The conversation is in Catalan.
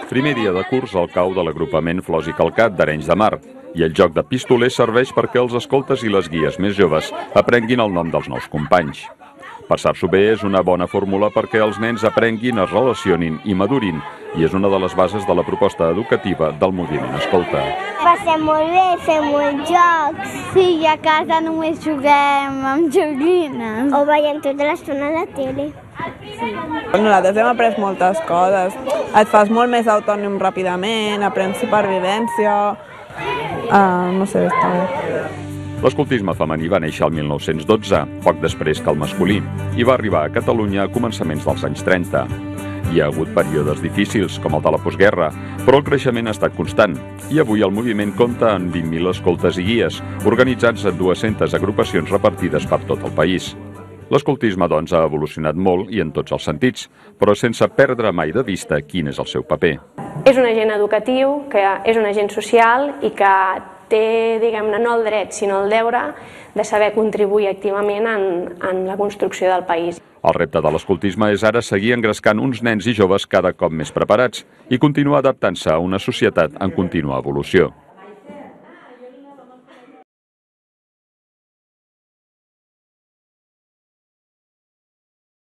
Primer dia de curs al cau de l'agrupament Flors i Calcat d'Arenys de Mar, i el joc de pistolers serveix perquè els escoltes i les guies més joves aprenguin el nom dels nous companys. Passar-s'ho bé és una bona fórmula perquè els nens aprenguin, es relacionin i madurin, i és una de les bases de la proposta educativa del moviment Escolta. Passem molt bé, fem molts jocs. Sí, i a casa només juguem amb joguines. O veiem tota l'estona a la tele. Nosaltres hem après moltes coses. Et fas molt més autònom ràpidament, aprens supervivència. No sé, està bé. L'escoltisme femení va néixer el 1912, poc després que el masculí, i va arribar a Catalunya a començaments dels anys 30. Hi ha hagut períodes difícils, com el de la postguerra, però el creixement ha estat constant, i avui el moviment compta amb 20.000 escoltes i guies, organitzats en 200 agrupacions repartides per tot el país. L'escoltisme, doncs, ha evolucionat molt i en tots els sentits, però sense perdre mai de vista quin és el seu paper. És un agent educatiu, que és un agent social i que té, diguem-ne, no el dret, sinó el deure de saber contribuir activament en la construcció del país. El repte de l'escoltisme és ara seguir engrescant uns nens i joves cada cop més preparats i continuar adaptant-se a una societat en contínua evolució.